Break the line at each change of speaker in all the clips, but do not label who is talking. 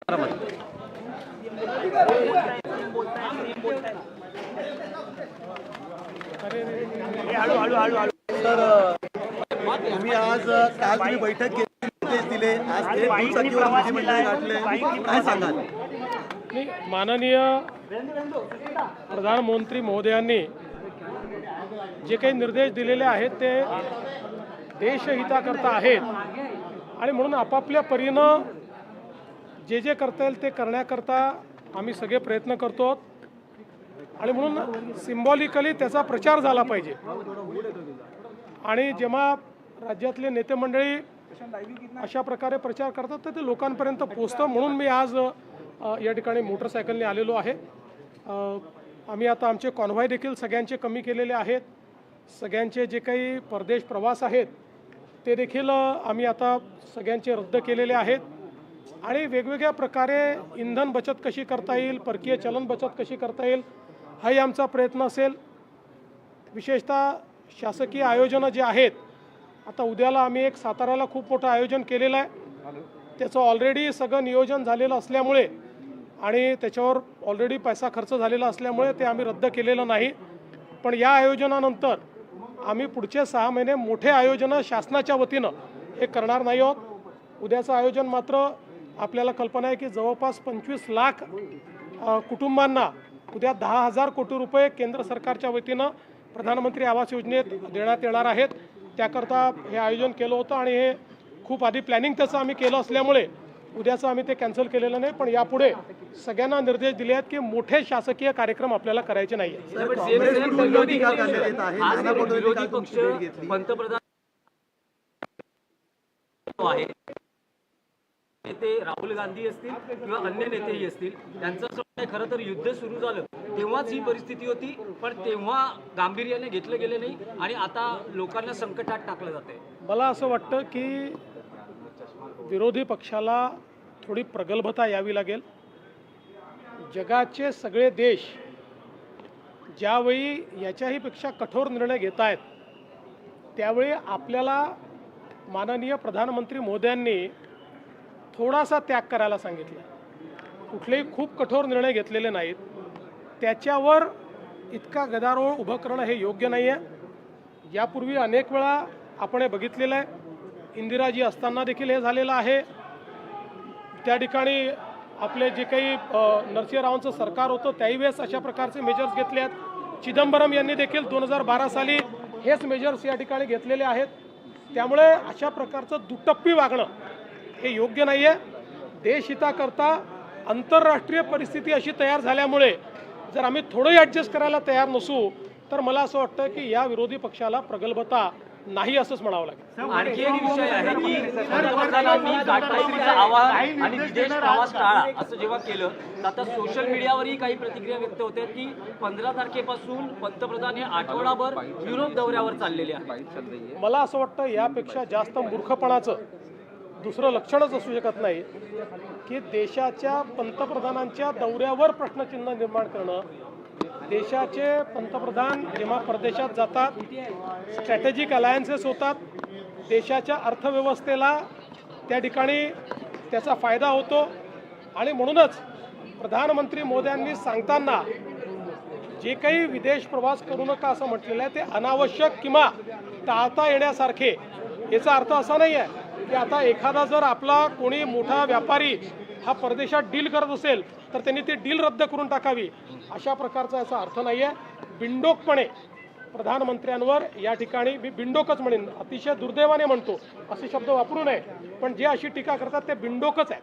तुम्ही आज काल तुम्ही बैठक घेतली दिले आज एक दिवसावर विधिमंडळ गाठले, काय सांगाल?
माननीय प्रधानमंत्री महोदयांनी जे काही निर्देश दिलेले आहेत ते देशहिताकरता आहेत आणि म्हणून आपापल्या परीनं जे जे करता येईल ते करण्याकरता आम्ही सगळे प्रयत्न करतो आणि म्हणून सिम्बॉलिकली त्याचा प्रचार झाला पाहिजे। आणि जेव्हा राज्यातले नेते मंडळी अशा प्रकारे प्रचार करतात तर ते लोकांपर्यंत पोहोचतं, म्हणून मी आज या ठिकाणी मोटरसायकलने आलेलो आहे। आम्ही आता आमचे कॉन्व्हॉय देखील सगळ्यांचे कमी केलेले आहेत, सगळ्यांचे जे काही परदेश प्रवास आहेत ते देखील आम्ही आता सगळ्यांचे रद्द केलेले आहेत आणि वेगवेगळ्या प्रकारे इंधन बचत कशी करता येईल, परकीय चलन बचत कशी करता येईल हाही आमचा प्रयत्न असेल। विशेषतः शासकीय आयोजनं जे आहेत, आता उद्याला आम्ही एक साताऱ्याला खूप मोठं आयोजन केलेलं आहे, त्याचं ऑलरेडी सगळं नियोजन झालेलं असल्यामुळे आणि त्याच्यावर ऑलरेडी पैसा खर्च झालेला असल्यामुळे ते आम्ही रद्द केलेलं नाही। पण या आयोजनानंतर आम्ही पुढचे 6 महिने मोठे आयोजनं शासनाच्या वतीनं हे करणार नाही आहोत। उद्याचं आयोजन मात्र आपल्याला कल्पना आहे की जवळपास 25 लाख कुटुंबांना उद्या 10,000 कोटी रुपये केंद्र सरकारच्या वतीनं प्रधानमंत्री आवास योजनेत देण्यात येणार आहेत। त्याकरता हे आयोजन केलं होतं आणि हे खूप आधी प्लॅनिंग त्याचं आम्ही केलं असल्यामुळे उद्याचं आम्ही ते कॅन्सल केलेलं नाही। पण यापुढे सगळ्यांना निर्देश दिले आहेत की मोठे शासकीय कार्यक्रम आपल्याला करायचे नाही
आहेत। नेते राहुल गांधी असतील किंवा अन्य नेतेही असतील, त्यांचं असं म्हणणं खरं तर युद्ध सुरू झालं तेव्हाच ही परिस्थिती होती, पण तेव्हा गांभीर्याने घेतलं गेलं नाही आणि आता लोकांना संकटात टाकलं जाते।
मला असं वाटतं की विरोधी पक्षाला थोडी प्रगल्भता यावी लागेल। जगाचे सगळे देश ज्यावेळी याच्याही पेक्षा कठोर निर्णय घेत आहेत त्यावेळी आपल्याला माननीय प्रधानमंत्री महोदयांनी थोडासा त्याग करायला सांगितलं। कुठलेही खूप कठोर निर्णय घेतलेले नाहीत, त्याच्यावर इतका गदारोळ उभं करणं हे योग्य नाही आहे। यापूर्वी अनेक वेळा आपण हे बघितलेलं आहे, इंदिराजी असताना देखील हे झालेलं आहे। त्या ठिकाणी आपले जे काही नरसिंहरावांचं सरकार होतं त्याही वेळेस अशा प्रकारचे मेजर्स घेतले आहेत। चिदंबरम यांनी देखील 2012 साली हेच मेजर्स या ठिकाणी घेतलेले आहेत। त्यामुळे अशा प्रकारचं दुटप्पी वागणं हे योग्य नाही आहे। देशहिताकरता आंतरराष्ट्रीय परिस्थिती अशी तयार झाल्यामुळे जर आम्ही थोडंही ॲडजस्ट करायला तयार नसू तर मला असं वाटतं की या विरोधी पक्षाला प्रगल्भता नाही असंच म्हणावं लागेल।
आणखी एक विषय आहे की पंतप्रधानांनी गाठपातीचं आवाहन आणि विदेश प्रवास टाळा असं जेव्हा केलं तर आता सोशल मीडियावरही काही प्रतिक्रिया व्यक्त होत्या की 15 तारखेपासून पंतप्रधान हे आठवडाभर युरोप दौऱ्यावर चाललेले आहेत।
मला असं वाटतं यापेक्षा जास्त मूर्खपणाचं दुसरं लक्षणच असू शकत नाही की देशाच्या पंतप्रधानांच्या दौऱ्यावर प्रश्नचिन्ह निर्माण करणं। देशाचे पंतप्रधान जेव्हा परदेशात जातात, स्ट्रॅटेजिक अलायन्सेस होतात, देशाच्या अर्थव्यवस्थेला त्या ठिकाणी त्याचा फायदा होतो आणि म्हणूनच प्रधानमंत्री मोदयांनी सांगताना जे काही विदेश प्रवास करू नका असं म्हटलेलं आहे ते अनावश्यक किंवा टाळता येण्यासारखे। याचा अर्थ असा नाही आहे की आता एखादा जर आपला कोणी मोठा व्यापारी हा परदेशात डील करत असेल तर त्यांनी ती डील रद्द करून टाकावी, अशा प्रकारचा याचा अर्थ नाही आहे। बिनडोकपणे प्रधानमंत्र्यांवर या ठिकाणी मी बिनडोकच म्हणेन, अतिशय दुर्दैवाने म्हणतो असे शब्द वापरू नये, पण जे अशी टीका करतात ते बिनडोकच आहे।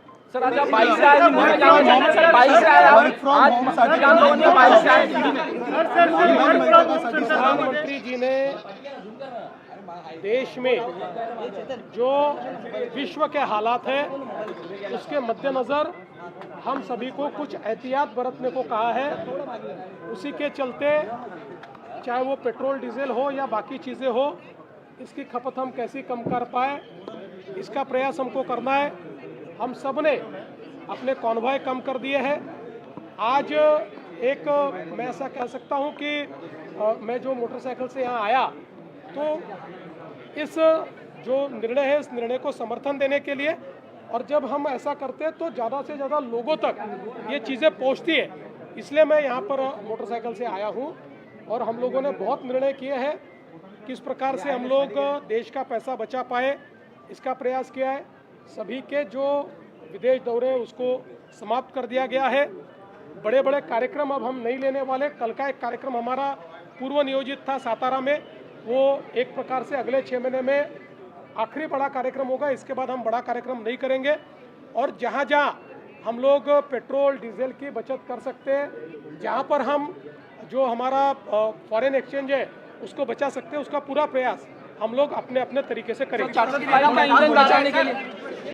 प्रधानमंत्री जी ने देश में जो विश्व के हालात है उसके मद्देनज़र हम सभी को कुछ एहतियात बरतने को कहा है। उसी के चलते चाहे वो पेट्रोल डीजल हो या बाकी चीज़ें हो, इसकी खपत हम कैसे कम कर पाए इसका प्रयास हमको करना है। हम सब ने अपने कॉन्वॉय कम कर दिए हैं। आज एक मैं ऐसा कह सकता हूँ कि मैं जो मोटरसाइकिल से यहाँ आया तो इस जो निर्णय है इस निर्णय को समर्थन देने के लिए और जब हम ऐसा करते हैं तो ज़्यादा से ज़्यादा लोगों तक ये चीज़ें पहुंचती है। इसलिए मैं यहाँ पर मोटरसाइकिल से आया हूँ और हम लोगों ने बहुत निर्णय किए हैं किस प्रकार से हम लोग देश का पैसा बचा पाए, इसका प्रयास किया है। सभी के जो विदेश दौरे उसको समाप्त कर दिया गया है। बड़े बड़े कार्यक्रम अब हम नहीं लेने वाले। कल का एक कार्यक्रम हमारा पूर्व नियोजित था सातारा में, वो एक प्रकार से अगले 6 महीने में आखिरी बड़ा कार्यक्रम होगा। इसके बाद हम बड़ा कार्यक्रम नहीं करेंगे। और जहाँ जहाँ हम लोग पेट्रोल डीजल की बचत कर सकते हैं, जहाँ पर हम जो हमारा फॉरेन एक्सचेंज है उसको बचा सकते हैं, उसका पूरा प्रयास हम लोग अपने अपने तरीके से करेंगे।
ईंधन बचाने के लिए